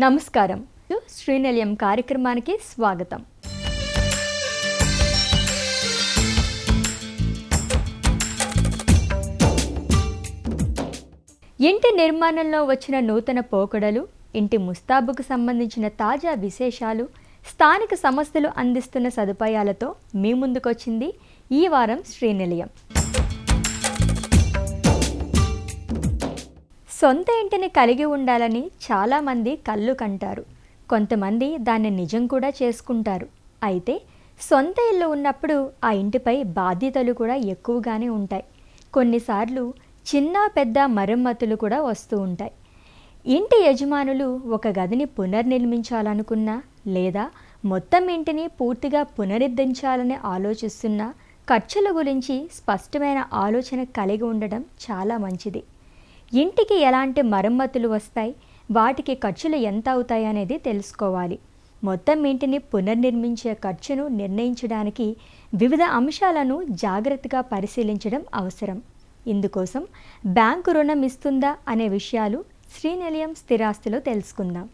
నమస్కారం. శ్రీనిలయం కార్యక్రమానికి స్వాగతం. ఇంటి నిర్మాణంలో వచ్చిన నూతన పోకడలు, ఇంటి ముస్తాబుకు సంబంధించిన తాజా విశేషాలు, స్థానిక సంస్థలు అందిస్తున్న సదుపాయాలతో మీ ముందుకొచ్చింది ఈ వారం శ్రీనిలయం. సొంత ఇంటిని కలిగి ఉండాలని చాలామంది కళ్ళు కంటారు. కొంతమంది దాన్ని నిజం కూడా చేసుకుంటారు. అయితే సొంత ఇల్లు ఉన్నప్పుడు ఆ ఇంటిపై బాధ్యతలు కూడా ఎక్కువగానే ఉంటాయి. కొన్నిసార్లు చిన్న పెద్ద మరమ్మతులు కూడా వస్తూ ఉంటాయి. ఇంటి యజమానులు ఒక గదిని పునర్నిర్మించాలనుకున్నా లేదా మొత్తం ఇంటిని పూర్తిగా పునరుద్ధరించాలని ఆలోచిస్తున్నా ఖర్చుల గురించి స్పష్టమైన ఆలోచన కలిగి ఉండడం చాలా మంచిది. ఇంటికి ఎలాంటి మరమ్మతులు వస్తాయి, వాటికి ఖర్చులు ఎంత అవుతాయి అనేది తెలుసుకోవాలి. మొత్తం ఇంటిని పునర్నిర్మించే ఖర్చును నిర్ణయించడానికి వివిధ అంశాలను జాగ్రత్తగా పరిశీలించడం అవసరం. ఇందుకోసం బ్యాంకు రుణం ఇస్తుందా అనే విషయాలు శ్రీనిలయం స్థిరాస్తిలో తెలుసుకుందాం.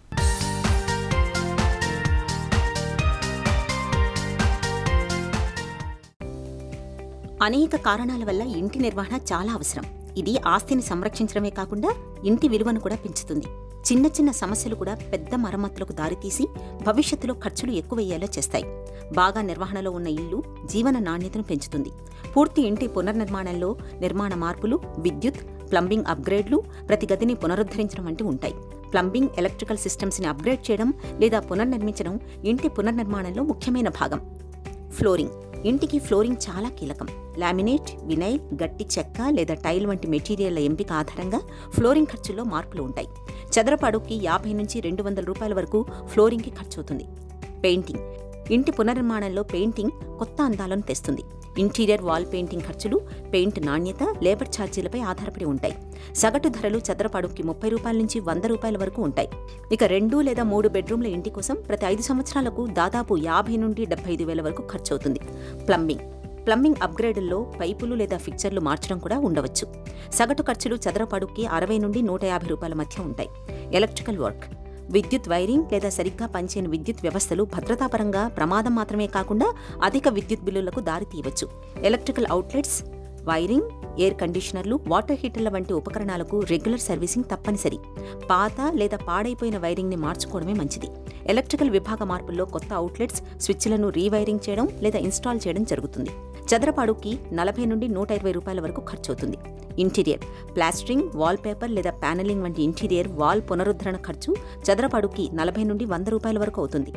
అనేక కారణాల వల్ల ఇంటి నిర్వహణ చాలా అవసరం. ఇది ఆస్తిని సంరక్షించడమే కాకుండా ఇంటి విలువను కూడా పెంచుతుంది. చిన్న చిన్న సమస్యలు కూడా పెద్ద మరమ్మతులకు దారితీసి భవిష్యత్తులో ఖర్చులు ఎక్కువయ్యేలా చేస్తాయి. బాగా నిర్వహణలో ఉన్న ఇల్లు జీవన నాణ్యతను పెంచుతుంది. పూర్తి ఇంటి పునర్నిర్మాణంలో నిర్మాణ మార్పులు, విద్యుత్, ప్లంబింగ్ అప్గ్రేడ్లు, ప్రతి గదిని పునరుద్ధరించడం వంటివి ఉంటాయి. ప్లంబింగ్, ఎలక్ట్రికల్ సిస్టమ్స్ని అప్గ్రేడ్ చేయడం లేదా పునర్నిర్మించడం ఇంటి పునర్నిర్మాణంలో ముఖ్యమైన భాగం. ఫ్లోరింగ్. ఇంటికి ఫ్లోరింగ్ చాలా కీలకం. లామినేట్, వినైల్, గట్టి చెక్క లేదా టైల్ వంటి మెటీరియల్ల ఎంపిక ఆధారంగా ఫ్లోరింగ్ ఖర్చుల్లో మార్పులు ఉంటాయి. చదరపు అడుగుకి 50 నుంచి 200 రూపాయల వరకు ఫ్లోరింగ్కి ఖర్చవుతుంది. పెయింటింగ్. ఇంటి పునర్నిర్మాణంలో పెయింటింగ్ కొత్త అందాలను తెస్తుంది. ఇంటీరియర్ వాల్ పెయింటింగ్ ఖర్చులు పెయింట్ నాణ్యత, లేబర్ ఛార్జీలపై ఆధారపడి ఉంటాయి. సగటు ధరలు చదరపు అడుగుకి 30 రూపాయల నుంచి 100 రూపాయల వరకు ఉంటాయి. ఇక 2 లేదా 3 బెడ్రూమ్ల ఇంటి కోసం ప్రతి 5 సంవత్సరాలకు దాదాపు 50 నుండి 75 వేల వరకు ఖర్చవుతుంది. ప్లంబింగ్ అప్గ్రేడుల్లో పైపులు లేదా ఫిక్చర్లు మార్చడం కూడా ఉండవచ్చు. సగటు ఖర్చులు చదరపు అడుగుకి 60 నుండి 150 రూపాయల మధ్య ఉంటాయి. Electrical work. విద్యుత్ వైరింగ్ లేదా సరిగ్గా పనిచేయని విద్యుత్ వ్యవస్థలు భద్రతాపరంగా ప్రమాదం మాత్రమే కాకుండా అధిక విద్యుత్ బిల్లులకు దారితీయవచ్చు. ఎలక్ట్రికల్ అవుట్లెట్స్, వైరింగ్, ఎయిర్ కండిషనర్లు, వాటర్ హీటర్ల వంటి ఉపకరణాలకు రెగ్యులర్ సర్వీసింగ్ తప్పనిసరి. పాత లేదా పాడైపోయిన వైరింగ్ని మార్చుకోవడమే మంచిది. ఎలక్ట్రికల్ విభాగ మార్పుల్లో కొత్త అవుట్లెట్స్, స్విచ్లను రీవైరింగ్ చేయడం లేదా ఇన్స్టాల్ చేయడం జరుగుతుంది. చదరపు అడుగుకి 40 నుండి 120 రూపాయల వరకు ఖర్చవుతుంది. ఇంటీరియర్. ప్లాస్టరింగ్, వాల్ పేపర్ లేదా ప్యానలింగ్ వంటి ఇంటీరియర్ వాల్ పునరుద్ధరణ ఖర్చు చదరపు అడుగుకి 40 నుండి 100 రూపాయల వరకు అవుతుంది.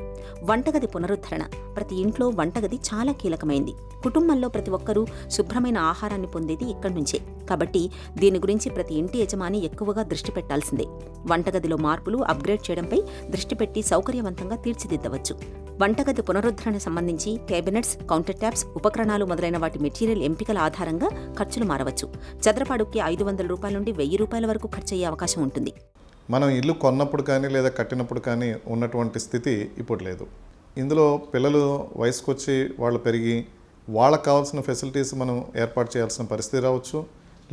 వంటగది పునరుద్ధరణ. ప్రతి ఇంట్లో వంటగది చాలా కీలకమైంది. కుటుంబంలో ప్రతి ఒక్కరూ శుభ్రమైన ఆహారాన్ని పొందేది ఇక్కడి నుంచే. కాబట్టి దీని గురించి ప్రతి ఇంటి యజమాని ఎక్కువగా దృష్టి పెట్టాల్సిందే. వంటగదిలో మార్పులు, అప్గ్రేడ్ చేయడంపై దృష్టి పెట్టి సౌకర్యవంతంగా తీర్చిదిద్దవచ్చు. వంటగది పునరుద్ధరణ సంబంధించి కేబినెట్స్, కౌంటర్ ట్యాప్స్, ఉపకరణాలు మొదలైన వాటి మెటీరియల్ ఎంపికల ఆధారంగా ఖర్చులు మారవచ్చు. చదరపు అడుగుకి 500 రూపాయల నుండి 1000 రూపాయల వరకు ఖర్చయ్యే అవకాశం ఉంటుంది. మనం ఇల్లు కొన్నప్పుడు కానీ లేదా కట్టినప్పుడు కానీ ఉన్నటువంటి స్థితి ఇప్పుడు లేదు. ఇందులో పిల్లలు వయసుకు వచ్చి వాళ్ళు పెరిగి వాళ్ళకు కావాల్సిన ఫెసిలిటీస్ మనం ఏర్పాటు చేయాల్సిన పరిస్థితి రావచ్చు.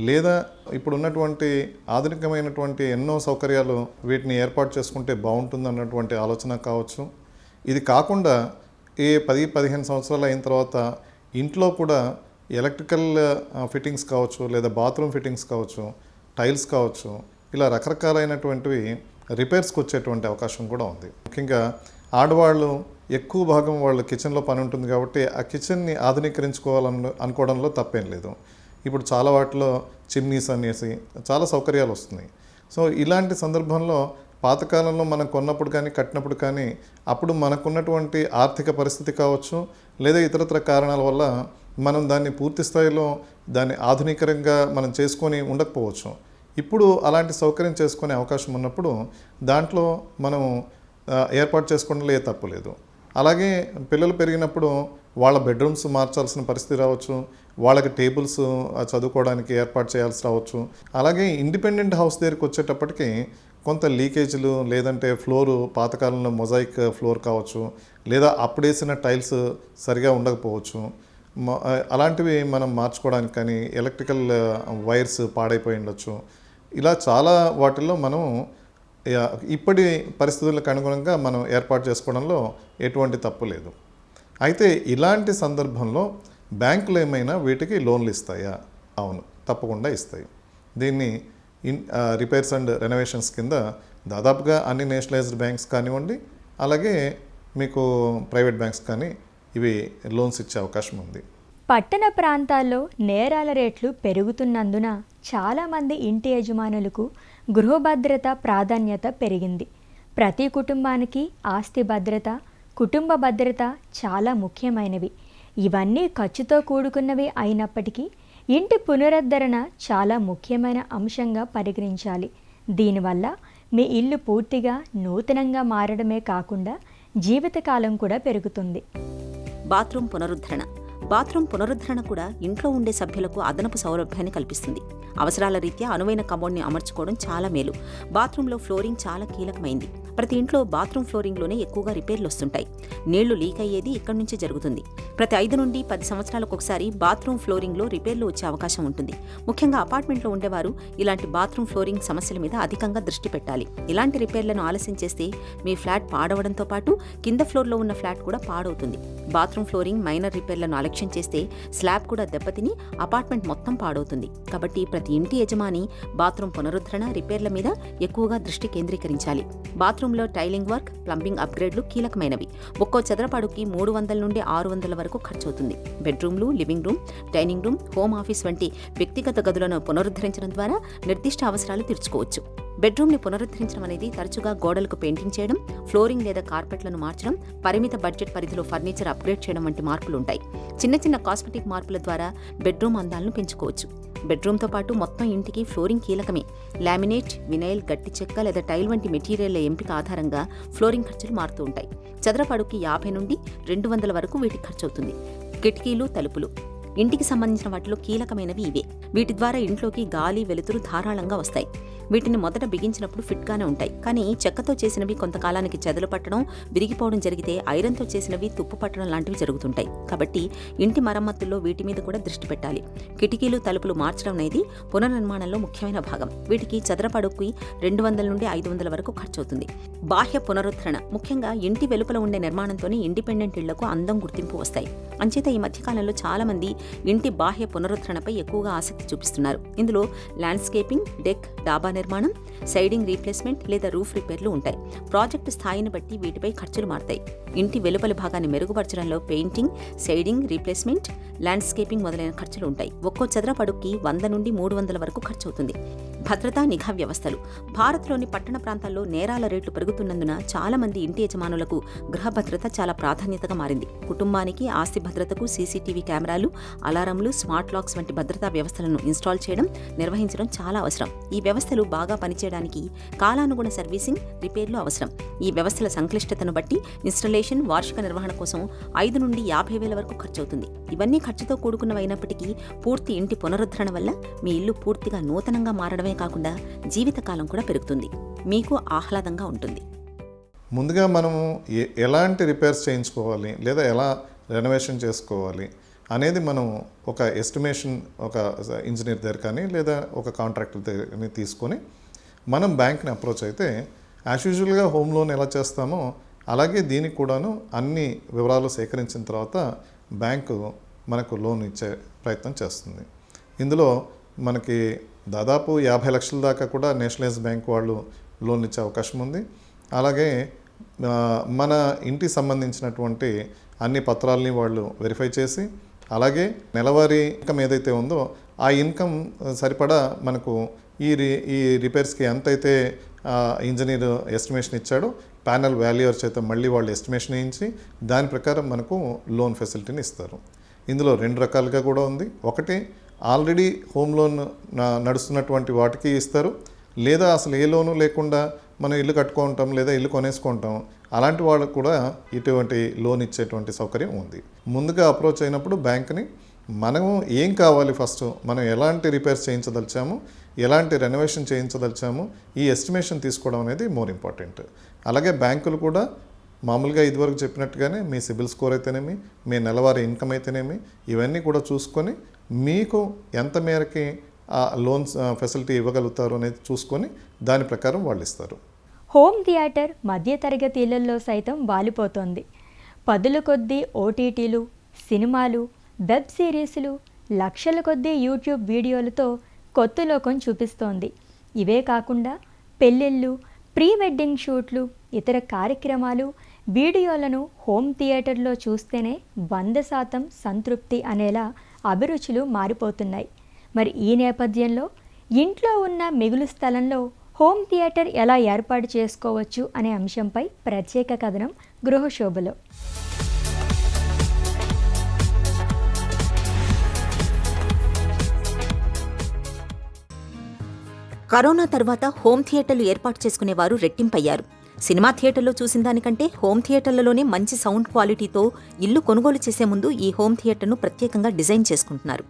లేదా ఇప్పుడు ఉన్నటువంటి ఆధునికమైనటువంటి ఎన్నో సౌకర్యాలు వీటిని ఏర్పాటు చేసుకుంటే బాగుంటుంది అన్నటువంటి ఆలోచన కావచ్చు. ఇది కాకుండా 10-15 సంవత్సరాలు అయిన తర్వాత ఇంట్లో కూడా ఎలక్ట్రికల్ ఫిట్టింగ్స్ కావచ్చు, లేదా బాత్రూమ్ ఫిట్టింగ్స్ కావచ్చు, టైల్స్ కావచ్చు, ఇలా రకరకాలైనటువంటివి రిపేర్స్కి వచ్చేటువంటి అవకాశం కూడా ఉంది. ముఖ్యంగా ఆడవాళ్ళు ఎక్కువ భాగం వాళ్ళు కిచెన్లో పని ఉంటుంది కాబట్టి ఆ కిచెన్ని అనుకోవడంలో తప్పేం లేదు. ఇప్పుడు చాలా వాటిలో చిమ్నీస్ అనేసి చాలా సౌకర్యాలు వస్తున్నాయి. సో ఇలాంటి సందర్భంలో పాతకాలంలో మనం కొన్నప్పుడు కానీ కట్టినప్పుడు కానీ అప్పుడు మనకున్నటువంటి ఆర్థిక పరిస్థితి కావచ్చు, లేదా ఇతరత్ర కారణాల వల్ల మనం దాన్ని పూర్తి స్థాయిలో దాన్ని ఆధునికంగా మనం చేసుకొని ఉండకపోవచ్చు. ఇప్పుడు అలాంటి సౌకర్యం చేసుకునే అవకాశం ఉన్నప్పుడు దాంట్లో మనం ఏర్పాటు చేసుకోవడంలో ఏ తప్పు లేదు. అలాగే పిల్లలు పెరిగినప్పుడు వాళ్ళ బెడ్రూమ్స్ మార్చాల్సిన పరిస్థితి రావచ్చు, వాళ్ళకి టేబుల్స్ చదువుకోవడానికి ఏర్పాటు చేయాల్సి రావచ్చు. అలాగే ఇండిపెండెంట్ హౌస్ దగ్గరికి వచ్చేటప్పటికి కొంత లీకేజీలు, లేదంటే ఫ్లోరు పాతకాలంలో మొజాయిక్ ఫ్లోర్ కావచ్చు, లేదా అప్పుడేసిన టైల్స్ సరిగా ఉండకపోవచ్చు. అలాంటివి మనం మార్చుకోవడానికి కానీ ఎలక్ట్రికల్ వైర్స్ పాడైపోయి ఉండొచ్చు. ఇలా చాలా వాటిల్లో మనం ఇప్పటి పరిస్థితులకు అనుగుణంగా మనం ఏర్పాటు చేసుకోవడంలో ఎటువంటి తప్పు లేదు. అయితే ఇలాంటి సందర్భంలో బ్యాంకులు ఏమైనా వీటికి లోన్లు ఇస్తాయా? అవును, తప్పకుండా ఇస్తాయి. దీన్ని రిపేర్స్ అండ్ రెనోవేషన్స్ కింద దాదాపుగా అన్ని నేషనలైజ్డ్ బ్యాంక్స్ కానివ్వండి, అలాగే మీకు ప్రైవేట్ బ్యాంక్స్ కానీ ఇవి లోన్స్ ఇచ్చే అవకాశం ఉంది. పట్టణ ప్రాంతాల్లో నేరాల రేట్లు పెరుగుతున్నందున చాలామంది ఇంటి యజమానులకు గృహభద్రత ప్రాధాన్యత పెరిగింది. ప్రతి కుటుంబానికి ఆస్తి భద్రత, కుటుంబ భద్రత చాలా ముఖ్యమైనవి. ఇవన్నీ ఖర్చుతో కూడుకున్నవి అయినప్పటికీ ఇంటి పునరుద్ధరణ చాలా ముఖ్యమైన అంశంగా పరిగణించాలి. దీనివల్ల మీ ఇల్లు పూర్తిగా నూతనంగా మారడమే కాకుండా జీవితకాలం కూడా పెరుగుతుంది. బాత్రూమ్ పునరుద్ధరణ కూడా ఇంట్లో ఉండే సభ్యులకు అదనపు సౌలభ్యాన్ని కల్పిస్తుంది. అవసరాల రీత్యా అనువైన కమోడ్ని అమర్చుకోవడం చాలా మేలు. బాత్రూంలో ఫ్లోరింగ్ చాలా కీలకమైంది. ప్రతి ఇంట్లో బాత్రూమ్ ఫ్లోరింగ్లోనే ఎక్కువగా రిపేర్లు వస్తుంటాయి. నీళ్లు లీక్ అయ్యేది ఇక్కడి నుంచి జరుగుతుంది. ప్రతి 5 నుండి 10 సంవత్సరాలకు ఒకసారి బాత్రూమ్ ఫ్లోరింగ్లో రిపేర్లు వచ్చే అవకాశం ఉంటుంది. ముఖ్యంగా అపార్ట్మెంట్లో ఉండేవారు ఇలాంటి బాత్రూమ్ ఫ్లోరింగ్ సమస్యల మీద అధికంగా దృష్టి పెట్టాలి. ఇలాంటి రిపేర్లను ఆలస్యం చేస్తే మీ ఫ్లాట్ పాడవడంతో పాటు కింద ఫ్లోర్లో ఉన్న ఫ్లాట్ కూడా పాడవుతుంది. బాత్రూమ్ ఫ్లోరింగ్ మైనర్ రిపేర్లను అలక్ష్యం చేస్తే స్లాబ్ కూడా దెబ్బతిని అపార్ట్మెంట్ మొత్తం పాడవుతుంది. కాబట్టి ప్రతి ఇంటి యజమాని బాత్రూమ్ పునరుద్ధరణ, రిపేర్ల మీద ఎక్కువగా దృష్టి కేంద్రీకరించాలి. బాత్రూంలో టైలింగ్ వర్క్, ప్లంబింగ్ అప్గ్రేడ్లు కీలకమైనవి. ఒక్కో చదరపు అడుగుకి 300 నుండి 600 వరకు ఖర్చవుతుంది. బెడ్రూమ్లు, living room, dining room, home office వంటి వ్యక్తిగత గదులను పునరుద్ధరించడం ద్వారా నిర్దిష్ట అవసరాలు తీర్చుకోవచ్చు. బెడ్రూమ్ని పునరుద్ధరించడం అనేది తరచుగా గోడలకు పెయింటింగ్ చేయడం, ఫ్లోరింగ్ లేదా కార్పెట్లను మార్చడం, పరిమిత బడ్జెట్ పరిధిలో ఫర్నిచర్ అప్గ్రేడ్ చేయడం వంటి మార్పులు ఉంటాయి. చిన్న చిన్న కాస్మెటిక్ మార్పుల ద్వారా బెడ్రూమ్ అందాలను పెంచుకోవచ్చు. బెడ్రూమ్తో పాటు మొత్తం ఇంటికి ఫ్లోరింగ్ కీలకమే. లామినేట్, వినైల్, గట్టి చెక్క లేదా టైల్ వంటి మెటీరియల్ల ఎంపిక ఆధారంగా ఫ్లోరింగ్ ఖర్చులు మారుతూ ఉంటాయి. చదరపు అడుగుకి 50 నుండి 200 వరకు వీటికి ఖర్చవుతుంది. కిటికీలు, తలుపులు ఇంటికి సంబంధించిన వాటిలో కీలకమైనవి ఇవే. వీటి ద్వారా ఇంట్లోకి గాలి, వెలుతురు ధారాళంగా వస్తాయి. వీటిని మొదట బిగించినప్పుడు ఫిట్గానే ఉంటాయి. కానీ చెక్కతో చేసినవి కొంతకాలానికి చెదలు పట్టడం, విరిగిపోవడం జరిగితే ఐరన్తో చేసినవి తుప్పు పట్టడం లాంటివి జరుగుతుంటాయి. కాబట్టి ఇంటి మరమ్మతుల్లో వీటి మీద కూడా దృష్టి పెట్టాలి. కిటికీలు, తలుపులు మార్చడం అనేది పునర్నిర్మాణంలో ముఖ్యమైన భాగం. వీటికి చదరపడుకి 200 నుండి 500 వరకు ఖర్చవుతుంది. బాహ్య పునరుద్ధరణ ముఖ్యంగా ఇంటి వెలుపల ఉండే నిర్మాణంతోనే ఇండిపెండెంట్ ఇళ్లకు అందం, గుర్తింపు వస్తాయి. అంచేత ఈ మధ్యకాలంలో చాలా మంది ఇంటి బాహ్య పునరుద్ధరణపై ఎక్కువగా ఆసక్తి చూపిస్తున్నారు. ఇందులో ల్యాండ్స్కేపింగ్, డెక్, డాబా నిర్మాణం, సైడింగ్ రీప్లేస్మెంట్ లేదా రూఫ్ రిపేర్లు ఉంటాయి. ప్రాజెక్టు స్థాయిని బట్టి వీటిపై ఖర్చులు మారతాయి. ఇంటి వెలుపలి భాగాన్ని మెరుగుపరచడంలో పెయింటింగ్, సైడింగ్ రీప్లేస్మెంట్, ల్యాండ్స్కేపింగ్ మొదలైన ఖర్చులు ఉంటాయి. ఒక్కో చదరపు అడుగుకి 100 నుండి 300 వరకు ఖర్చవుతుంది. భద్రతా నిఘా వ్యవస్థలు భారత్లోని పట్టణ ప్రాంతాల్లో నేరాల రేట్లు పెరుగుతున్నందున చాలా మంది ఇంటి యజమానులకు గృహ భద్రత చాలా ప్రాధాన్యతగా మారింది. కుటుంబానికి ఆస్తి భద్రతకు సీసీటీవీ కెమెరాలు, అలారంలు, స్మార్ట్ లాక్స్ వంటి భద్రతా వ్యవస్థలను ఇన్స్టాల్ చేయడం, నిర్వహించడం చాలా అవసరం. ఈ వ్యవస్థలు బాగా పనిచేయడానికి కాలానుగుణ సర్వీసింగ్, రిపేర్లు అవసరం. ఈ వ్యవస్థల సంక్లిష్టతను బట్టి ఇన్స్టాలేషన్, వార్షిక నిర్వహణ కోసం 5 నుండి 50,000 వరకు ఖర్చవుతుంది. ఇవన్నీ ఖర్చుతో కూడుకున్నవైనప్పటికీ పూర్తి ఇంటి పునరుద్ధరణ వల్ల మీ ఇల్లు పూర్తిగా నూతనంగా మారడమే కాకుండా జీవితకాలం కూడా పెరుగుతుంది. మీకు ఆహ్లాదంగా ఉంటుంది. ముందుగా మనము ఎలాంటి రిపేర్స్ చేయించుకోవాలి లేదా ఎలా రెనోవేషన్ చేసుకోవాలి అనేది మనం ఒక ఎస్టిమేషన్, ఒక ఇంజనీర్ దగ్గర కానీ లేదా ఒక కాంట్రాక్టర్ దగ్గర తీసుకొని మనం బ్యాంక్ని అప్రోచ్ అయితే యాజ్ యూజువల్గా హోమ్ లోన్ ఎలా చేస్తామో అలాగే దీనికి కూడాను అన్ని వివరాలు సేకరించిన తర్వాత బ్యాంకు మనకు లోన్ ఇచ్చే ప్రయత్నం చేస్తుంది. ఇందులో మనకి దాదాపు 50 లక్షల దాకా కూడా నేషనలైజ్డ్ బ్యాంక్ వాళ్ళు లోన్ ఇచ్చే అవకాశం ఉంది. అలాగే మన ఇంటికి సంబంధించినటువంటి అన్ని పత్రాలని వాళ్ళు వెరిఫై చేసి అలాగే నెలవారీ ఇన్కమ్ ఏదైతే ఉందో ఆ ఇన్కమ్ సరిపడా మనకు ఈ రిపేర్స్కి ఎంతైతే ఇంజనీర్ ఎస్టిమేషన్ ఇచ్చాడో ప్యానల్ వాల్యూయర్ చేత మళ్ళీ వాళ్ళు ఎస్టిమేషన్ వేయించి దాని ప్రకారం మనకు లోన్ ఫెసిలిటీని ఇస్తారు. ఇందులో 2 రకాలుగా కూడా ఉంది. ఒకటి ఆల్రెడీ హోమ్ లోన్ నడుస్తున్నటువంటి వాటికి ఇస్తారు, లేదా అసలు ఏ లోను లేకుండా మనం ఇల్లు కట్టుకుంటాం లేదా ఇల్లు కొనేసుకుంటాం అలాంటి వాళ్ళకు కూడా ఇటువంటి లోన్ ఇచ్చేటువంటి సౌకర్యం ఉంది. ముందుగా అప్రోచ్ అయినప్పుడు బ్యాంక్ని మనము ఏం కావాలి, ఫస్ట్ మనం ఎలాంటి రిపేర్స్ చేయించదలిచాము, ఎలాంటి రెనోవేషన్ చేయించదలిచాము, ఈ ఎస్టిమేషన్ తీసుకోవడం అనేది మోర్ ఇంపార్టెంట్. అలాగే బ్యాంకులు కూడా మామూలుగా ఇదివరకు చెప్పినట్టుగానే మీ సిబిల్ స్కోర్ అయితేనేమి, మీ నెలవారీ ఇన్కమ్ అయితేనేమి ఇవన్నీ కూడా చూసుకొని మీకు ఎంత మేరకి ఆ లోన్స్ ఫెసిలిటీ ఇవ్వగలుగుతారు అనేది చూసుకొని దాని ప్రకారం వాళ్ళు ఇస్తారు. హోమ్ థియేటర్ మధ్యతరగతి ఇళ్లలో సైతం వాలిపోతోంది. పదుల కొద్దీ ఓటీటీలు, సినిమాలు, వెబ్ సిరీస్లు, లక్షల కొద్దీ యూట్యూబ్ వీడియోలతో కొత్త లోకం చూపిస్తోంది. ఇవే కాకుండా పెళ్ళిళ్ళు, ప్రీ వెడ్డింగ్ షూట్లు, ఇతర కార్యక్రమాలు, వీడియోలను హోమ్ థియేటర్లో చూస్తేనే 100% సంతృప్తి అనేలా అభిరుచులు మారిపోతున్నాయి. మరి ఈ నేపథ్యంలో ఇంట్లో ఉన్న మిగులు స్థలంలో హోమ్ థియేటర్ ఎలా ఏర్పాటు చేసుకోవచ్చు అనే అంశంపై ప్రత్యేక కథనం గృహశోభలో. కరోనా తర్వాత హోమ్ థియేటర్లు ఏర్పాటు చేసుకునేవారు రెట్టింపయ్యారు. సినిమా థియేటర్లో చూసిన దానికంటే హోమ్ థియేటర్లలోనే మంచి సౌండ్ క్వాలిటీతో ఇల్లు కొనుగోలు చేసే ముందు ఈ హోమ్ థియేటర్ను ప్రత్యేకంగా డిజైన్ చేసుకుంటున్నారు.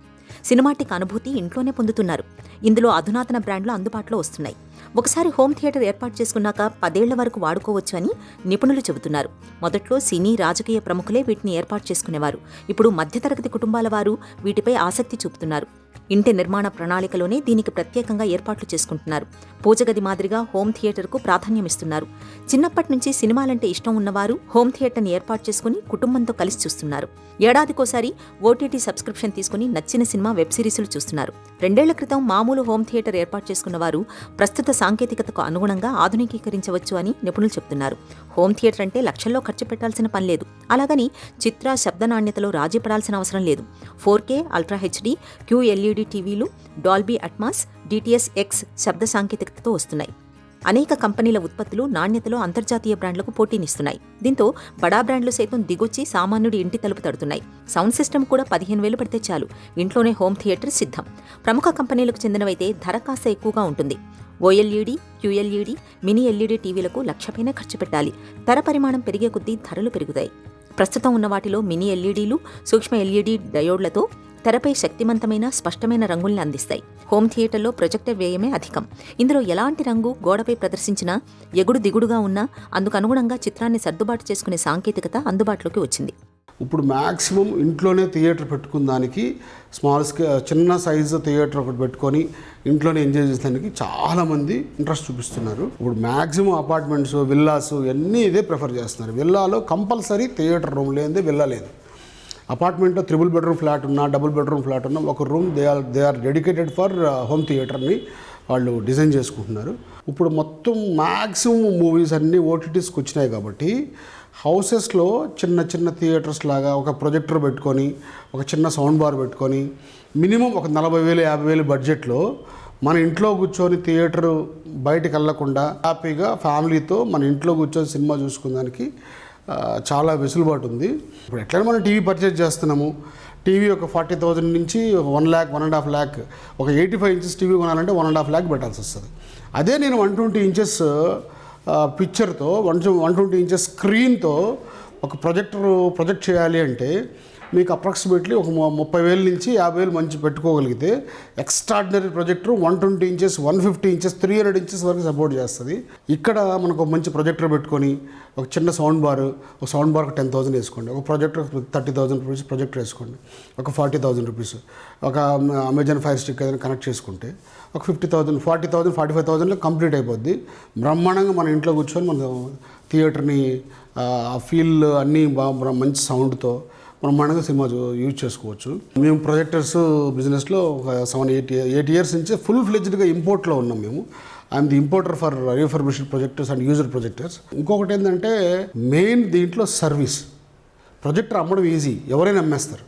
సినిమాటిక్ అనుభూతి ఇంట్లోనే పొందుతున్నారు. ఇందులో అధునాతన బ్రాండ్లు అందుబాటులో వస్తున్నాయి. ఒకసారి హోమ్ థియేటర్ ఏర్పాటు చేసుకున్నాక 10 ఏళ్ల వరకు వాడుకోవచ్చు అని నిపుణులు చెబుతున్నారు. మొదట్లో సినీ, రాజకీయ ప్రముఖులే వీటిని ఏర్పాటు చేసుకునేవారు. ఇప్పుడు మధ్యతరగతి కుటుంబాల వారు వీటిపై ఆసక్తి చూపుతున్నారు. ఇంటి నిర్మాణ ప్రణాళికలోనే దీనికి ప్రత్యేకంగా ఏర్పాట్లు చేసుకుంటున్నారు. పూజగది మాదిరిగా హోమ్ థియేటర్కు ప్రాధాన్యమిస్తున్నారు. చిన్నప్పటి నుంచి సినిమాలంటే ఇష్టం ఉన్నవారు హోమ్ థియేటర్ని ఏర్పాటు చేసుకుని కుటుంబంతో కలిసి చూస్తున్నారు. ఏడాదికోసారి ఓటీటీ సబ్స్క్రిప్షన్ తీసుకుని నచ్చిన సినిమా, వెబ్ సిరీసులు చూస్తున్నారు. 2 ఏళ్ల క్రితం మామూలు హోమ్ థియేటర్ ఏర్పాటు చేసుకున్న వారు ప్రస్తుత సాంకేతికతకు అనుగుణంగా ఆధునికీకరించవచ్చు అని నిపుణులు చెబుతున్నారు. హోమ్ థియేటర్ అంటే లక్షల్లో ఖర్చు పెట్టాల్సిన పని లేదు. అలాగని చిత్ర, శబ్ద నాణ్యతలో రాజీ పడాల్సిన అవసరం లేదు. 4K, అల్ట్రా హెచ్డీ, QLED టీవీలు, డాల్బీ అట్మాస్, DTS X శబ్ద సాంకేతికతతో వస్తున్నాయి. అనేక కంపెనీల ఉత్పత్తులు నాణ్యతలో అంతర్జాతీయ బ్రాండ్లకు పోటీనిస్తున్నాయి. దీంతో బడా బ్రాండ్లు సైతం దిగొచ్చి సామాన్యుడి ఇంటి తలుపు తడుతున్నాయి. సౌండ్ సిస్టమ్ కూడా 15,000 పడితే చాలు, ఇంట్లోనే హోమ్ థియేటర్ సిద్ధం. ప్రముఖ కంపెనీలకు చెందినవైతే ధర కాస్త ఎక్కువగా ఉంటుంది. OLED, QLED, మినీ LED టీవీలకు 1,00,000 పైన ఖర్చు పెట్టాలి. ధర పరిమాణం పెరిగే కొద్దీ ధరలు పెరుగుతాయి. ప్రస్తుతం ఉన్న వాటిలో మినీ LEDలు, సూక్ష్మ LED డయోడ్లతో తెరపై శక్తివంతమైన, స్పష్టమైన రంగుల్ని అందిస్తాయి. హోమ్ థియేటర్లో ప్రొజెక్టర్ వ్యయమే అధికం. ఇందులో ఎలాంటి రంగు గోడపై ప్రదర్శించినా ఎగుడు దిగుడుగా ఉన్నా అందుకు అనుగుణంగా చిత్రాన్ని సర్దుబాటు చేసుకునే సాంకేతికత అందుబాటులోకి వచ్చింది. ఇప్పుడు మ్యాక్సిమం ఇంట్లోనే థియేటర్ పెట్టుకున్న దానికి చిన్న సైజు థియేటర్ ఒకటి పెట్టుకొని ఇంట్లోనే ఎంజాయ్ చేసేదానికి చాలామంది ఇంట్రెస్ట్ చూపిస్తున్నారు. ఇప్పుడు మ్యాక్సిమం అపార్ట్మెంట్స్, విల్లాస్ అన్నీ ఇదే ప్రిఫర్ చేస్తున్నారు. విల్లాలో కంపల్సరీ థియేటర్ రూమ్ లేనిదే విల్లా లేదు. అపార్ట్మెంట్లో 3 బెడ్రూమ్ ఫ్లాట్ ఉన్నా, 2 బెడ్రూమ్ ఫ్లాట్ ఉన్నా ఒక room they are dedicated for home థియేటర్ని వాళ్ళు డిజైన్ చేసుకుంటున్నారు. ఇప్పుడు మొత్తం మ్యాక్సిమం మూవీస్ అన్నీ ఓటీటీస్కి వచ్చినాయి కాబట్టి హౌసెస్లో చిన్న చిన్న థియేటర్స్ లాగా ఒక ప్రొజెక్టర్ పెట్టుకొని, ఒక చిన్న సౌండ్ బార్ పెట్టుకొని, మినిమం ఒక 40,000, 50,000 బడ్జెట్లో మన ఇంట్లో కూర్చొని థియేటర్ బయటకు వెళ్ళకుండా హ్యాపీగా ఫ్యామిలీతో మన ఇంట్లో కూర్చొని సినిమా చూసుకునేదానికి చాలా వెసులుబాటు ఉంది. ఇప్పుడు ఎట్లయినా మనం టీవీ పర్చేజ్ చేస్తున్నాము. టీవీ ఒక 40,000 నుంచి 1 lakh, 1.5 lakh, ఒక 85 inches టీవీ కొనాలంటే 1.5 lakh పెట్టాల్సి వస్తుంది. అదే నేను 120 inches పిక్చర్తో 120 inches స్క్రీన్తో ఒక ప్రొజెక్ట్ చేయాలి అంటే మీకు అప్రాక్సిమేట్లీ ఒక 30,000 నుంచి 50,000 మంచి పెట్టుకోగలిగితే extraordinary projector 120 inches, 150 inches, 300 inches వరకు సపోర్ట్ చేస్తుంది. ఇక్కడ మనకు మంచి ప్రొజెక్టర్ పెట్టుకొని ఒక చిన్న సౌండ్ బార్, ఒక సౌండ్ బార్కి 10,000 వేసుకోండి. ఒక ప్రొజెక్టర్ 30,000 రూపీస్ ప్రొజెక్టర్ వేసుకోండి. ఒక 40,000 రూపీస్ ఒక అమెజాన్ ఫైర్ స్టిక్ ఏదైనా కనెక్ట్ చేసుకుంటే ఒక 50,000, 40,000, 45,000లో కంప్లీట్ అయిపోద్ది. బ్రహ్మాండంగా మన ఇంట్లో కూర్చొని మన థియేటర్ని ఆ ఫీల్ అన్నీ మంచి సౌండ్తో బ్రహ్మాండంగా సినిమా యూజ్ చేసుకోవచ్చు. మేము ప్రొజెక్టర్స్ బిజినెస్లో ఒక 7-8 years నుంచి ఫుల్ ఫ్లెడ్జ్డ్గా ఇంపోర్ట్లో ఉన్నాం. మేము I'm the importer for refurbished projectors and user projectors. ఇంకొకటి ఏంటంటే మెయిన్ దీంట్లో సర్వీస్. ప్రొజెక్టర్ అమ్మడం ఈజీ, ఎవరైనా అమ్మేస్తారు.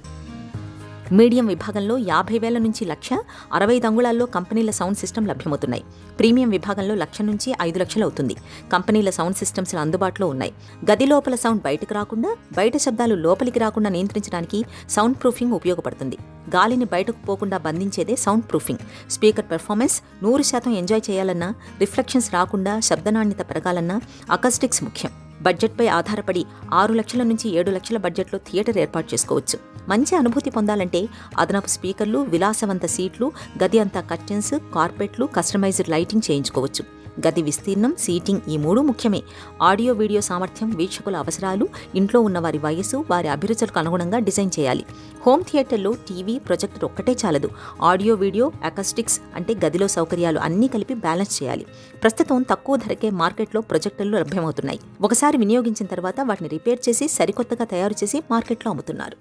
మీడియం విభాగంలో 50,000 నుంచి 1,00,000, 65 అంగుళాల్లో కంపెనీల సౌండ్ సిస్టమ్ లభ్యమవుతున్నాయి. ప్రీమియం విభాగంలో 1,00,000 నుంచి 5,00,000 అవుతుంది. కంపెనీల సౌండ్ సిస్టమ్స్ అందుబాటులో ఉన్నాయి. గది లోపల సౌండ్ బయటకు రాకుండా, బయట శబ్దాలు లోపలికి రాకుండా నియంత్రించడానికి సౌండ్ ప్రూఫింగ్ ఉపయోగపడుతుంది. గాలిని బయటకు పోకుండా బంధించేదే sound proofing. Speaker performance 100% enjoy చేయాలన్నా, రిఫ్లెక్షన్స్ రాకుండా శబ్ద నాణ్యత పెరగాలన్నా అకస్టిక్స్ ముఖ్యం. బడ్జెట్పై ఆధారపడి 6 లక్షల నుంచి 7 లక్షల బడ్జెట్లో థియేటర్ ఏర్పాటు చేసుకోవచ్చు. మంచి అనుభూతి పొందాలంటే అదనపు స్పీకర్లు, విలాసవంత సీట్లు, గది అంతా కర్టెన్స్, కార్పెట్లు, కస్టమైజ్డ్ లైటింగ్ చేయించుకోవచ్చు. గది విస్తీర్ణం, సీటింగ్ ఈ 3 ముఖ్యమే. ఆడియో వీడియో సామర్థ్యం, వీక్షకుల అవసరాలు, ఇంట్లో ఉన్న వారి వయసు, వారి అభిరుచులకు అనుగుణంగా డిజైన్ చేయాలి. హోమ్ థియేటర్లో టీవీ, ప్రొజెక్టర్ ఒక్కటే చాలదు. ఆడియో వీడియో, అకాస్టిక్స్ అంటే గదిలో సౌకర్యాలు అన్నీ కలిపి బ్యాలెన్స్ చేయాలి. ప్రస్తుతం తక్కువ ధరకే మార్కెట్లో ప్రొజెక్టర్లు లభ్యమవుతున్నాయి. ఒకసారి వినియోగించిన తర్వాత వాటిని రిపేర్ చేసి సరికొత్తగా తయారు చేసి మార్కెట్లో అమ్ముతున్నారు.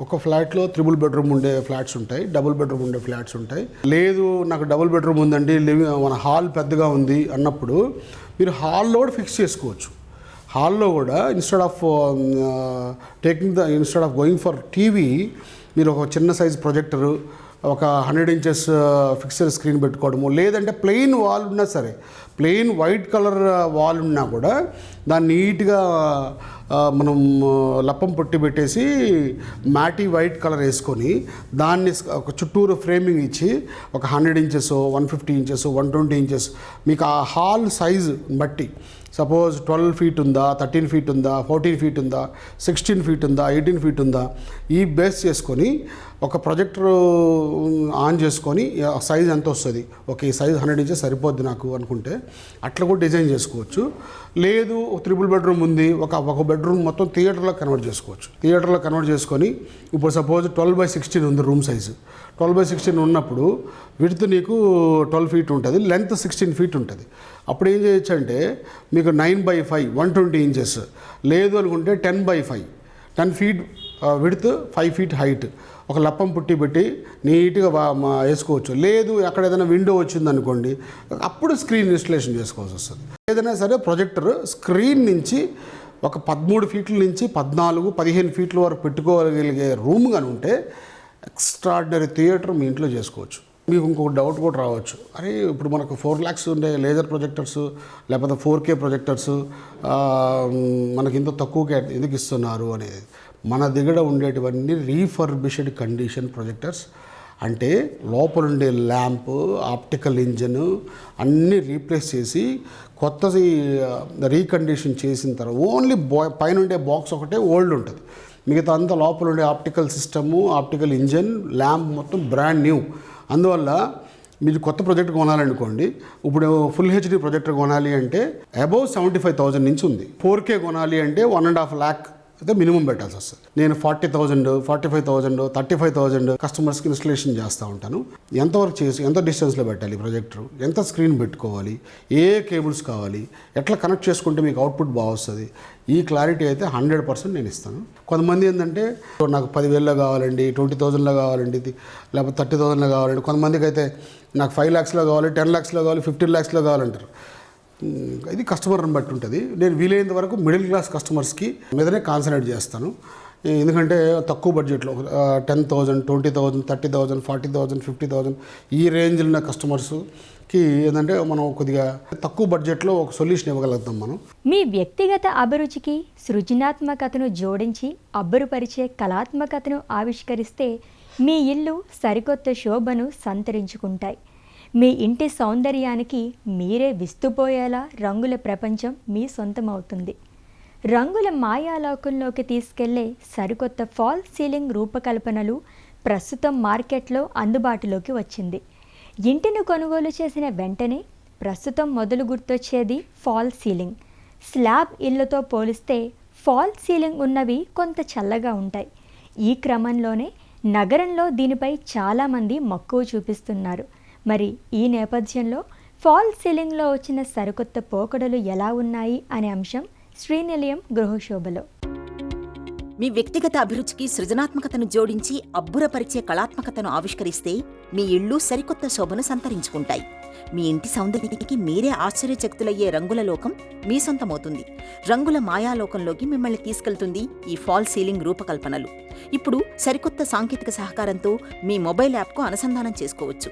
ఒక ఫ్లాట్లో 3 బెడ్రూమ్ ఉండే ఫ్లాట్స్ ఉంటాయి, డబుల్ బెడ్రూమ్ ఉండే ఫ్లాట్స్ ఉంటాయి. లేదు నాకు డబుల్ బెడ్రూమ్ ఉందండి, మన హాల్ పెద్దగా ఉంది అన్నప్పుడు మీరు హాల్లో కూడా ఫిక్స్ చేసుకోవచ్చు. హాల్లో కూడా instead of going for TV మీరు ఒక చిన్న సైజ్ ప్రొజెక్టరు, ఒక 100 ఇంచెస్ ఫిక్స్డ్ స్క్రీన్ పెట్టుకోవడము, లేదంటే ప్లెయిన్ వాల్ ఉన్నా సరే, ప్లెయిన్ వైట్ కలర్ వాల్ ఉన్నా కూడా దాన్ని నీట్గా మనం లప్పం పొట్టి పెట్టేసి మ్యాటీ వైట్ కలర్ వేసుకొని దాన్ని ఒక చుట్టూరు ఫ్రేమింగ్ ఇచ్చి ఒక 100 ఇంచెస్, 150 ఇంచెస్, 120 ఇంచెస్ మీకు ఆ హాల్ సైజు బట్టి, సపోజ్ 12 ఫీట్ ఉందా, 13 ఫీట్ ఉందా, 14 ఫీట్ ఉందా, 16 ఫీట్ ఉందా, 18 ఫీట్ ఉందా, ఈ బేస్ చేసుకొని ఒక ప్రొజెక్టర్ ఆన్ చేసుకొని సైజ్ ఎంత వస్తుంది, ఓకే ఈ సైజ్ 100 ఇంచెస్ సరిపోద్ది నాకు అనుకుంటే అట్లా కూడా డిజైన్ చేసుకోవచ్చు. లేదు 3 బెడ్రూమ్ ఉంది, ఒక బెడ్రూమ్ మొత్తం థియేటర్లో కన్వర్ట్ చేసుకోవచ్చు. థియేటర్లో కన్వర్ట్ చేసుకొని ఇప్పుడు సపోజ్ 12/16 ఉంది రూమ్ సైజు. 12/16 ఉన్నప్పుడు విడ్త్ నీకు 12 ఫీట్ ఉంటుంది, లెంత్ 16 ఫీట్ ఉంటుంది. అప్పుడు ఏం చేయొచ్చు అంటే మీకు 9/5 120 ఇంచెస్, లేదు అనుకుంటే 10/5 10 ఫీట్ విడ్త్, 5 ఫీట్ హైట్ ఒక లప్పం పుట్టి పెట్టి నీట్గా వేసుకోవచ్చు. లేదు అక్కడ ఏదైనా విండో వచ్చిందనుకోండి, అప్పుడు స్క్రీన్ ఇన్స్టలేషన్ చేసుకోవాల్సి వస్తుంది. ఏదైనా సరే ప్రొజెక్టర్ స్క్రీన్ నుంచి ఒక 13 ఫీట్ల నుంచి 14-15 ఫీట్ల వరకు పెట్టుకోగలిగే రూమ్ కానీ ఉంటే ఎక్స్ట్రాడినరీ థియేటర్ మీ ఇంట్లో చేసుకోవచ్చు. మీకు ఇంకొక డౌట్ కూడా రావచ్చు, అరే ఇప్పుడు మనకు 4 lakhs ఉండే లేజర్ ప్రొజెక్టర్స్ లేకపోతే 4K ప్రొజెక్టర్స్ మనకి ఇంత తక్కువకే ఎందుకు ఇస్తున్నారు అనేది. మన దగ్గర ఉండేటివన్నీ రీఫర్బిష్డ్ కండిషన్ ప్రొజెక్టర్స్, అంటే లోపల ఉండే ల్యాంప్, ఆప్టికల్ ఇంజన్ అన్నీ రీప్లేస్ చేసి కొత్తది రీకండిషన్ చేసిన తర్వాత ఓన్లీ పైన ఉండే బాక్స్ ఒకటే ఓల్డ్ ఉంటుంది, మిగతా అంతా లోపల ఉండే optical system, optical engine, lamp మొత్తం బ్రాండ్ న్యూ. అందువల్ల మీరు కొత్త ప్రొజెక్టర్ కొనాలనుకోండి, ఇప్పుడు ఫుల్ హెచ్డి ప్రొజెక్టర్ కొనాలి అంటే అబౌవ్ 75,000 నుంచి ఉంది. 4K కొనాలి అంటే 1.5 lakh అయితే మినిమం పెట్టాల్సి వస్తుంది. నేను 40,000, 45,000, 35,000 కస్టమర్స్కి ఇన్స్టలేషన్ చేస్తూ ఉంటాను. ఎంతవరకు చేసి ఎంత డిస్టెన్స్లో పెట్టాలి ప్రొజెక్టర్, ఎంత స్క్రీన్ పెట్టుకోవాలి, ఏ కేబుల్స్ కావాలి, ఎట్లా కనెక్ట్ చేసుకుంటే మీకు అవుట్పుట్ బాగా వస్తుంది, ఈ క్లారిటీ అయితే 100% నేను ఇస్తాను. కొంతమంది ఏంటంటే నాకు 10,000లో కావాలండి, 20,000లో కావాలండి, లేకపోతే 30,000లో కావాలండి. కొంతమందికి అయితే నాకు 5 lakhsలో కావాలి, 10 lakhsలో కావాలి, 15 lakhsలో కావాలంటారు. ఇది కస్టమర్ని బట్టి ఉంటుంది. నేను వీలైనంత వరకు మిడిల్ క్లాస్ కస్టమర్స్కి మీదనే కాన్సన్ట్రేట్ చేస్తాను. ఎందుకంటే తక్కువ బడ్జెట్లో 10,000, 20,000, 30,000, 40,000, 50,000 ఈ రేంజ్లో ఉన్న కస్టమర్స్కి ఏంటంటే మనం కొద్దిగా తక్కువ బడ్జెట్లో ఒక సొల్యూషన్ ఇవ్వగలుగుతాం మనం. మీ వ్యక్తిగత అభిరుచికి సృజనాత్మకతను జోడించి అబ్బురుపరిచే కళాత్మకతను ఆవిష్కరిస్తే మీ ఇల్లు సరికొత్త శోభను సంతరించుకుంటాయి. మీ ఇంటి సౌందర్యానికి మీరే విస్తుపోయేలా రంగుల ప్రపంచం మీ సొంతమవుతుంది. రంగుల మాయాలోకంలోకి తీసుకెళ్లే సరికొత్త ఫాల్ సీలింగ్ రూపకల్పనలు ప్రస్తుతం మార్కెట్లో అందుబాటులోకి వచ్చింది. ఇంటిని కొనుగోలు చేసిన వెంటనే ప్రస్తుతం మొదలు గుర్తొచ్చేది ఫాల్ సీలింగ్. స్లాబ్ ఇళ్లతో పోలిస్తే ఫాల్ సీలింగ్ ఉన్నవి కొంత చల్లగా ఉంటాయి. ఈ క్రమంలోనే నగరంలో దీనిపై చాలామంది మక్కువ చూపిస్తున్నారు. మరి ఈ నేపథ్యంలో ఫాల్ సీలింగ్లో వచ్చిన సరికొత్త పోకడలు ఎలా ఉన్నాయి అనే అంశం శ్రీనిలయం గృహశోభలో. మీ వ్యక్తిగత అభిరుచికి సృజనాత్మకతను జోడించి అబ్బురపరిచే కళాత్మకతను ఆవిష్కరిస్తే మీ ఇళ్ళు సరికొత్త శోభను సంతరించుకుంటాయి. మీ ఇంటి సౌందర్యానికి మీరే ఆశ్చర్యచకితులయ్యే రంగుల లోకం మీ సొంతమవుతుంది. రంగుల మాయాలోకంలోకి మిమ్మల్ని తీసుకెళ్తుంది ఈ ఫాల్ సీలింగ్ రూపకల్పనలు. ఇప్పుడు సరికొత్త సాంకేతిక సహకారంతో మీ మొబైల్ యాప్కు అనుసంధానం చేసుకోవచ్చు.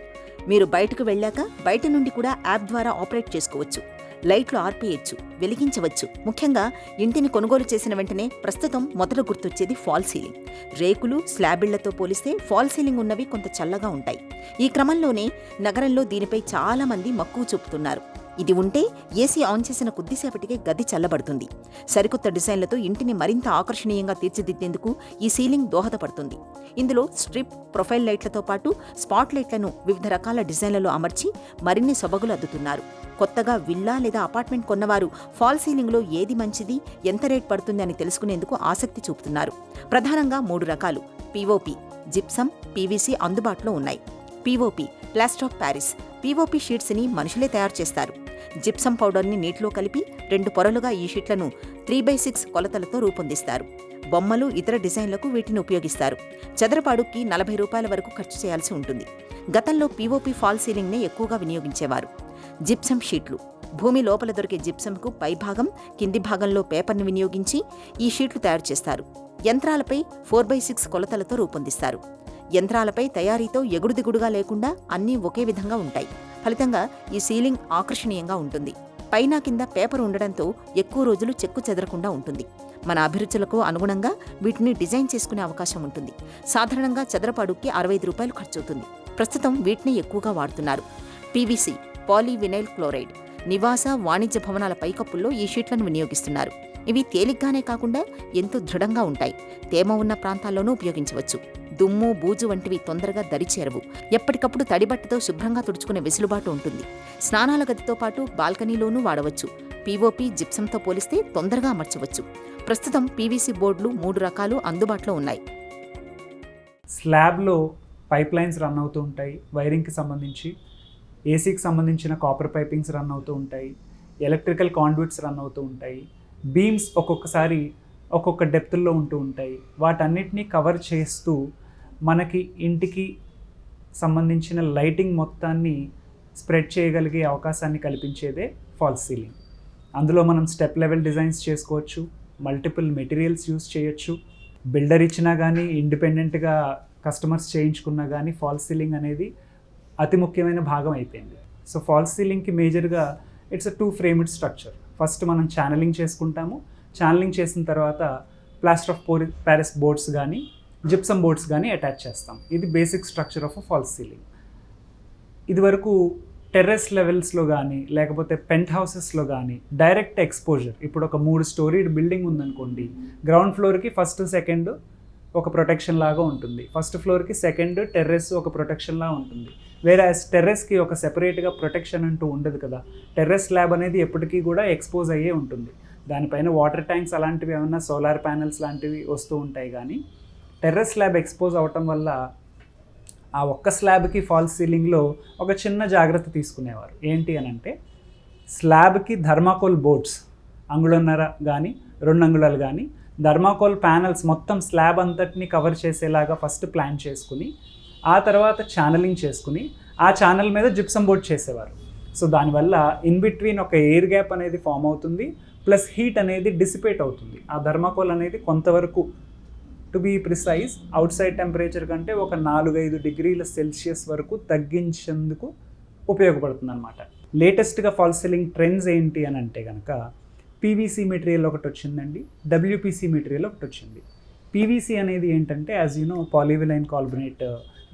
మీరు బయటకు వెళ్ళాక బయట నుండి కూడా యాప్ ద్వారా ఆపరేట్ చేసుకోవచ్చు. లైట్లు ఆర్పేయచ్చు, వెలిగించవచ్చు. ముఖ్యంగా ఇంటిని కొనుగోలు చేసిన వెంటనే ప్రస్తుతం మొదట గుర్తొచ్చేది ఫాల్ సీలింగ్. రేకులు, స్లాబిళ్లతో పోలిస్తే ఫాల్ సీలింగ్ ఉన్నవి కొంత చల్లగా ఉంటాయి. ఈ క్రమంలోనే నగరంలో దీనిపై చాలా మంది మక్కువ చూపుతున్నారు. ఇది ఉంటే ఏసీ ఆన్ చేసిన కొద్దిసేపటికే గది చల్లబడుతుంది. సరికొత్త డిజైన్లతో ఇంటిని మరింత ఆకర్షణీయంగా తీర్చిదిద్దేందుకు ఈ సీలింగ్ దోహదపడుతుంది. ఇందులో స్ట్రిప్, ప్రొఫైల్ లైట్లతో పాటు స్పాట్ లైట్లను వివిధ రకాల డిజైన్లలో అమర్చి మరిన్ని సొబగులు అద్దుతున్నారు. కొత్తగా విల్లా లేదా అపార్ట్మెంట్ కొన్నవారు ఫాల్ సీలింగ్లో ఏది మంచిది, ఎంత రేట్ పడుతుంది అని తెలుసుకునేందుకు ఆసక్తి చూపుతున్నారు. ప్రధానంగా 3 రకాలు పీఓపీ, జిప్సమ్, పీవీసీ అందుబాటులో ఉన్నాయి. POP plaster of Paris. POP షీట్స్ని మనుషులే తయారు చేస్తారు. జిప్సమ్ పౌడర్ని నీటిలో కలిపి 2 పొరలుగా ఈ షీట్లను 3/6 కొలతలతో రూపొందిస్తారు. బొమ్మలు, ఇతర డిజైన్లకు వీటిని ఉపయోగిస్తారు. చదరపాడుకి 40 రూపాయల వరకు ఖర్చు చేయాల్సి ఉంటుంది. గతంలో పీఓపీ ఫాల్ సీలింగ్నే ఎక్కువగా వినియోగించేవారు. జిప్సమ్ షీట్లు. భూమి లోపల దొరికే జిప్సమ్కు పైభాగం, కింది భాగంలో పేపర్ని వినియోగించి ఈ షీట్లు తయారు చేస్తారు. యంత్రాలపై 4/6 కొలతలతో రూపొందిస్తారు. యంత్రాలపై తయారీతో ఎగుడుదిగుడుగా లేకుండా అన్నీ ఒకే విధంగా ఉంటాయి. ఫలితంగా ఈ సీలింగ్ ఆకర్షణీయంగా ఉంటుంది. పైన కింద పేపర్ ఉండడంతో ఎక్కువ రోజులు చెక్కు చెదరకుండా ఉంటుంది. మన అభిరుచులకు అనుగుణంగా వీటిని డిజైన్ చేసుకునే అవకాశం ఉంటుంది. సాధారణంగా చదరపాడుకి 65 రూపాయలు ఖర్చవుతుంది. ప్రస్తుతం వీటిని ఎక్కువగా వాడుతున్నారు. PVC polyvinyl chloride. నివాస, వాణిజ్య భవనాల పైకప్పుల్లో ఈ షీట్లను వినియోగిస్తున్నారు. ఇవి తేలిగ్గానే కాకుండా ఎంతో దృఢంగా ఉంటాయి. తేమ ఉన్న ప్రాంతాల్లోనూ ఉపయోగించవచ్చు. దుమ్ము, బూజు వంటివి తొందరగా దరిచేరవు. ఎప్పటికప్పుడు తడిబట్టతో శుభ్రంగా తుడుచుకునే వెసులుబాటు ఉంటుంది. స్నానాల గదితో పాటు బాల్కనీలోనూ వాడవచ్చు. పీఓపీ, జిప్సంతో పోలిస్తే తొందరగా అమర్చవచ్చు. ప్రస్తుతం పీవీసీ బోర్డులు 3 రకాలు అందుబాటులో ఉన్నాయి. స్లాబ్లో పైప్ లైన్స్ రన్ అవుతూ ఉంటాయి. వైరింగ్కి సంబంధించి ఏసీకి సంబంధించిన కాపర్ పైపింగ్స్ రన్ అవుతూ ఉంటాయి. ఎలక్ట్రికల్ కాండ్యూట్స్ రన్ అవుతూ ఉంటాయి. బీమ్స్ ఒక్కొక్కసారి ఒక్కొక్క డెప్త్లో ఉంటూ ఉంటాయి. వాటన్నిటినీ కవర్ చేస్తూ మనకి ఇంటికి సంబంధించిన లైటింగ్ మొత్తాన్ని స్ప్రెడ్ చేయగలిగే అవకాశాన్ని కల్పించేదే ఫాల్స్ సీలింగ్. అందులో మనం స్టెప్ లెవెల్ డిజైన్స్ చేసుకోవచ్చు. మల్టిపుల్ మెటీరియల్స్ యూస్ చేయొచ్చు. బిల్డర్ ఇచ్చినా కానీ, ఇండిపెండెంట్గా కస్టమర్స్ చేయించుకున్నా కానీ ఫాల్స్ సీలింగ్ అనేది అతి ముఖ్యమైన భాగం అయిపోయింది. సో ఫాల్స్ సీలింగ్కి మేజర్గా ఇట్స్ 2 ఫ్రేమ్డ్ స్ట్రక్చర్. ఫస్ట్ మనం ఛానలింగ్ చేసుకుంటాము. ఛానలింగ్ చేసిన తర్వాత ప్లాస్టర్ ఆఫ్ ప్యారిస్ బోర్డ్స్ కానీ, జిప్సమ్ బోర్డ్స్ కానీ అటాచ్ చేస్తాం. ఇది basic structure of false ceiling. ఇదివరకు టెర్రస్ లెవెల్స్లో కానీ, లేకపోతే పెంట్ హౌసెస్లో కానీ డైరెక్ట్ ఎక్స్పోజర్. ఇప్పుడు ఒక 3 స్టోరీడ్ బిల్డింగ్ ఉందనుకోండి, గ్రౌండ్ ఫ్లోర్కి ఫస్ట్, సెకండ్ ఒక ప్రొటెక్షన్ లాగా ఉంటుంది. ఫస్ట్ ఫ్లోర్కి సెకండ్, టెర్రస్ ఒక ప్రొటెక్షన్ లాగా ఉంటుంది. వేరే టెర్రస్కి ఒక సెపరేట్గా ప్రొటెక్షన్ అంటూ ఉండదు కదా. టెర్రస్ స్లాబ్ అనేది ఎప్పటికీ కూడా ఎక్స్పోజ్ అయ్యే ఉంటుంది. దానిపైన వాటర్ ట్యాంక్స్ అలాంటివి ఏమన్నా, సోలార్ ప్యానెల్స్ లాంటివి వస్తూ ఉంటాయి. కానీ టెర్రస్ స్లాబ్ ఎక్స్పోజ్ అవటం వల్ల ఆ ఒక్క స్లాబ్కి ఫాల్స్ సీలింగ్లో ఒక చిన్న జాగ్రత్త తీసుకునేవారు. ఏంటి అని అంటే, స్లాబ్కి థర్మాకోల్ బోర్డ్స్ అంగుళన్నర కానీ 2 అంగుళాలు కానీ థర్మాకోల్ ప్యానెల్స్ మొత్తం స్లాబ్ అంతటిని కవర్ చేసేలాగా ఫస్ట్ ప్లాన్ చేసుకుని, ఆ తర్వాత ఛానలింగ్ చేసుకుని, ఆ ఛానల్ మీద జిప్సమ్ బోర్డ్ చేసేవారు. సో దానివల్ల ఇన్ బిట్వీన్ ఒక ఎయిర్ గ్యాప్ అనేది ఫామ్ అవుతుంది, ప్లస్ హీట్ అనేది డిసిపేట్ అవుతుంది. ఆ థర్మాకోల్ అనేది కొంతవరకు, to be precise, outside temperature కంటే ఒక 4-5 డిగ్రీల సెల్సియస్ వరకు తగ్గించేందుకు ఉపయోగపడుతుంది అనమాట. లేటెస్ట్గా ఫాల్స్ సీలింగ్ ట్రెండ్స్ ఏంటి అని అంటే కనుక, పీవీసీ మెటీరియల్ ఒకటి వచ్చిందండి, డబ్ల్యూపీసీ మెటీరియల్ ఒకటి వచ్చింది. పీవీసీ అనేది ఏంటంటే, as you know, polyvinyl carbonate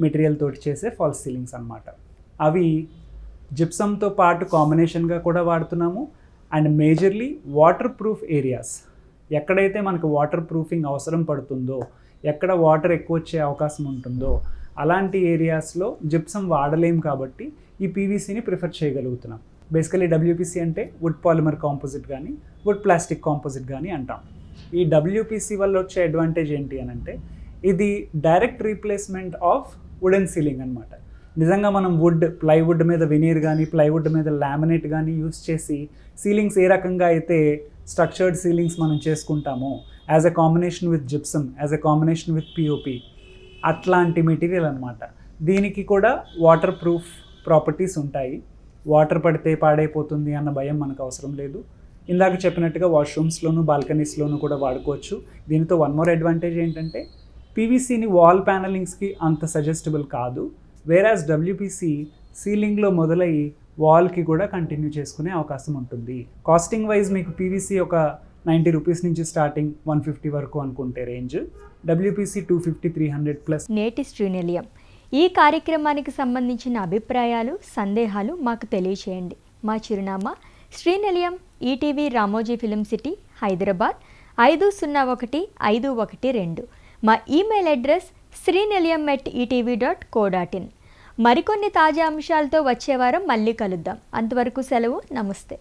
material తోటి చేసే ఫాల్స్ సీలింగ్స్ అనమాట. అవి జిప్సమ్తో పాటు కాంబినేషన్గా కూడా వాడుతున్నాము. And majorly water proof areas, ఎక్కడైతే మనకు వాటర్ ప్రూఫింగ్ అవసరం పడుతుందో, ఎక్కడ వాటర్ ఎక్కువ వచ్చే అవకాశం ఉంటుందో అలాంటి ఏరియాస్లో జిప్సమ్ వాడలేం కాబట్టి ఈ పీవీసీని ప్రిఫర్ చేయగలుగుతున్నాం. బేసికలీ డబ్ల్యూపీసీ అంటే వుడ్ పాలిమర్ కాంపోజిట్ కానీ, వుడ్ ప్లాస్టిక్ కాంపోజిట్ కానీ అంటాం. ఈ డబ్ల్యూపీసీ వల్ల వచ్చే అడ్వాంటేజ్ ఏంటి అని అంటే, ఇది direct replacement of wooden ceiling అనమాట. నిజంగా మనం ప్లైవుడ్ మీద వెనీర్ కానీ, ప్లైవుడ్ మీద లామినేట్ కానీ యూస్ చేసి సీలింగ్స్ ఏ రకంగా అయితే స్ట్రక్చర్డ్ సీలింగ్స్ మనం చేసుకుంటామో, as a combination with gypsum, as a combination with POP, అట్లాంటి మెటీరియల్ అనమాట. దీనికి కూడా వాటర్ ప్రూఫ్ ప్రాపర్టీస్ ఉంటాయి. వాటర్ పడితే పాడైపోతుంది అన్న భయం మనకు అవసరం లేదు. ఇందాక చెప్పినట్టుగా వాష్రూమ్స్లోను, బాల్కనీస్లోనూ కూడా వాడుకోవచ్చు. దీనితో వన్ మోర్ అడ్వాంటేజ్ ఏంటంటే, పీవీసీని వాల్ ప్యానలింగ్స్కి అంత సజెస్టబుల్ కాదు. వేరాజ్ డబ్ల్యూపీసీ సీలింగ్లో మొదలయ్యి వాల్కి కూడా కంటిన్యూ చేసుకునే అవకాశం ఉంటుంది. కాస్టింగ్ వైజ్ మీకు పీవీసీ ఒక 90 రూపీస్ నుంచి స్టార్టింగ్ 150 వరకు అనుకుంటే రేంజ్, డబ్ల్యూపీసీ 250-300 ప్లస్. నేటి శ్రీనిలయం, ఈ కార్యక్రమానికి సంబంధించిన అభిప్రాయాలు, సందేహాలు మాకు తెలియచేయండి. మా చిరునామా Sreenilayam ETV Ramoji film city Hyderabad 501-512. మా ఈమెయిల్ అడ్రస్ sriniliyam@etv.co.in. మరికొన్ని తాజా అంశాలతో వచ్చే వారం మళ్ళీ కలుద్దాం. అంతవరకు సెలవు. నమస్తే.